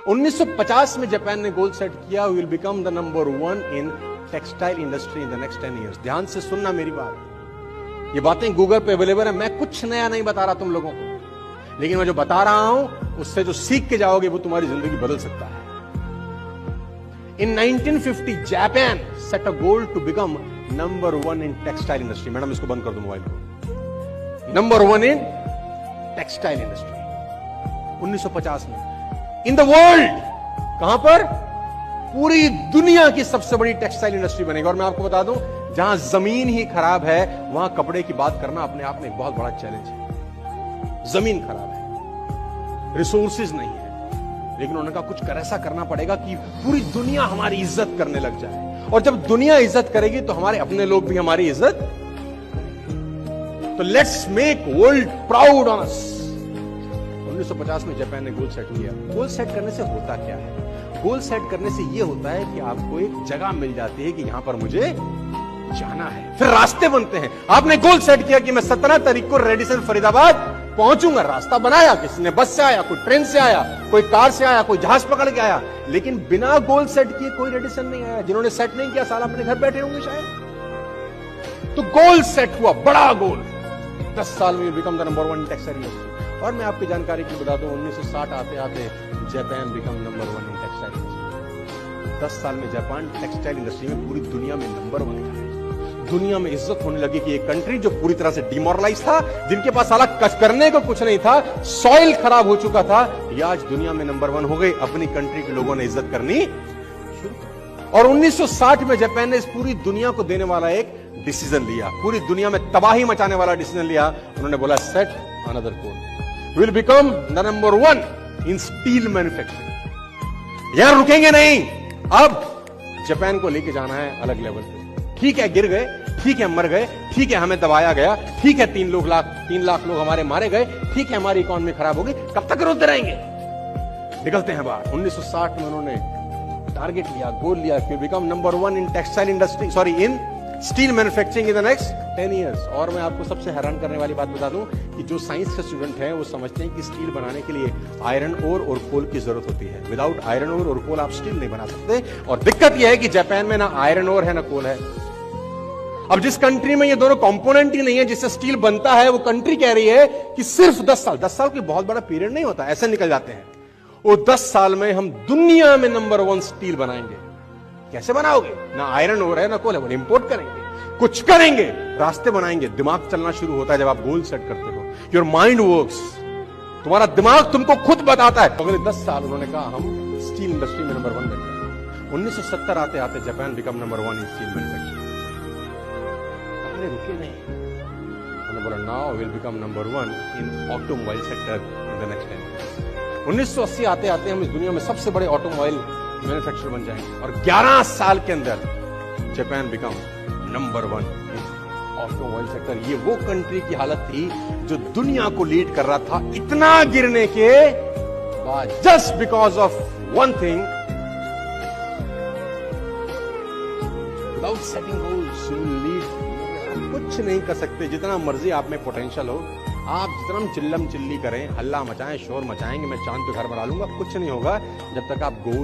1950 में जापान ने goal set किया, we will become the number 1 in textile industry in the next 10 years। ध्यान से सुनना मेरी बात, ये बातें गूगल पे अवेलेबल है, मैं कुछ नया नहीं बता रहा तुम लोगों को, लेकिन मैं जो बता रहा हूं उससे जो सीख के जाओगे वो तुम्हारी जिंदगी बदल सकता है। In 1950, Japan set a goal to become number 1 in textile industry। Madam इसको बंद कर दो मोबाइल को। नंबर 1 इन टेक्सटाइल इंडस्ट्री 1950 में। इन द वर्ल्ड, कहां पर? पूरी दुनिया की सबसे बड़ी टेक्सटाइल इंडस्ट्री बनेगी। और मैं आपको बता दूं, जहां जमीन ही खराब है वहां कपड़े की बात करना अपने आप में एक बहुत बड़ा चैलेंज है। जमीन खराब है, रिसोर्सेज नहीं है, लेकिन उन्होंने कहा कुछ ऐसा करना पड़ेगा कि पूरी दुनिया हमारी इज्जत करने लग जाए, और जब दुनिया इज्जत करेगी तो हमारे अपने लोग भी हमारी इज्जत। तो let's make world proud on us. 1950 में जापान ने गोल सेट किया। गोल सेट करने से होता क्या है? गोल सेट करने से यह होता है कि आपको एक जगह मिल जाती है कि यहां पर मुझे जाना है, फिर रास्ते बनते हैं। आपने गोल सेट किया कि मैं 17 तारीख को रेडिसन फरीदाबाद पहुंचूंगा, रास्ता बनाया, किसी ने बस से आया, कोई ट्रेन से आया, कोई कार से आया, कोई जहाज पकड़ के आया, लेकिन बिना गोल सेट किए कोई रेडिसन नहीं आया। जिन्होंने सेट नहीं किया साला अपने घर बैठे होंगे शायद। तो गोल सेट हुआ, बड़ा गोल, 10 साल में become the number 1 textile industry. और मैं आपकी जानकारी के लिए बता दूं, 1960 आते आते Japan become number 1 in textile industry. 10 साल में जापान टेक्सटाइल इंडस्ट्री में पूरी दुनिया में नंबर 1 था। दुनिया में इज्जत होने लगी कि एक कंट्री जो पूरी तरह से डिमोरलाइज था, जिनके पास साला करने को कुछ नहीं था, सॉइल खराब हो चुका था, ये आज दुनिया में नंबर 1 हो गई। अपनी कंट्री के लोगों ने इज्जत करनी शुरू। और 1960 में जापान ने इस पूरी दुनिया को देने वाला एक डिसीजन लिया, पूरी दुनिया में तबाही मचाने वाला डिसीजन लिया। उन्होंने बोला set another goal, will become the number 1 in steel manufacturing. यहां रुकेंगे नहीं, अब जापान को लेके जाना है अलग लेवल पे। ठीक है गिर गए, ठीक है मर गए, ठीक है हमें दबाया गया, ठीक है 3 लाख लोग हमारे मारे गए, ठीक है हमारी इकोनॉमी खराब होगी, कब तक रोते रहेंगे? निकलते हैं बाहर। 1960 में उन्होंने टारगेट लिया, गोल लिया कि become number 1 in textile industry, sorry in steel manufacturing in the next 10 years। और मैं आपको सबसे हैरान करने वाली बात बता दूं कि जो साइंस के स्टूडेंट हैं वो समझते हैं कि स्टील बनाने के लिए आयरन ओर और कोल की जरूरत होती है। विदाउट आयरन ओर और कोल आप स्टील नहीं बना सकते। और दिक्कत यह है कि जापान में ना आयरन ओर है ना कोल है। अब जिस कंट्री में ये दोनों कंपोनेंट ही नहीं है जिससे स्टील बनता है, वो कंट्री कह रही है कि सिर्फ 10 साल कोई बहुत बड़ा पीरियड नहीं होता, ऐसे निकल जाते हैं। वो 10 साल में हम दुनिया में नंबर 1 स्टील बनाएंगे। कैसे बनाओगे? ना आयरन हो रहा है ना कोल है, वो इंपोर्ट करेंगे, कुछ करेंगे, रास्ते बनाएंगे। दिमाग चलना शुरू होता है जब आप गोल सेट करते हो। योर माइंड वर्क्स, तुम्हारा दिमाग तुमको खुद बताता है। अगले 10 साल उन्होंने कहा हम स्टील इंडस्ट्री में नंबर 1 बनेंगे। 1970 आते आते जापान बिकम नंबर 1 इन स्टील मैन्युफैक्चरिंग। रुके नहीं, उन्होंने बोला now will become number 1 in automobile sector in the next 10 years। 1980 आते आते हम इस दुनिया में सबसे बड़े ऑटोमोबाइल मैन्युफैक्चरर बन जाएंगे। और 11 साल के अंदर जापान बिकम नंबर 1 इन ऑटोमोबाइल सेक्टर। ये वो कंट्री की हालत थी जो दुनिया को लीड कर रहा था, इतना गिरने के बाद just because of one thing, without setting goals you will lead. कुछ नहीं कर सकते, जितना मर्जी आप में पोटेंशियल हो, आप जितना चिल्लम चिल्ली करें, हल्ला मचाएं, शोर मचाएंगे, मैं चांद पे घर बना लूंगा, कुछ नहीं होगा जब तक आप गोल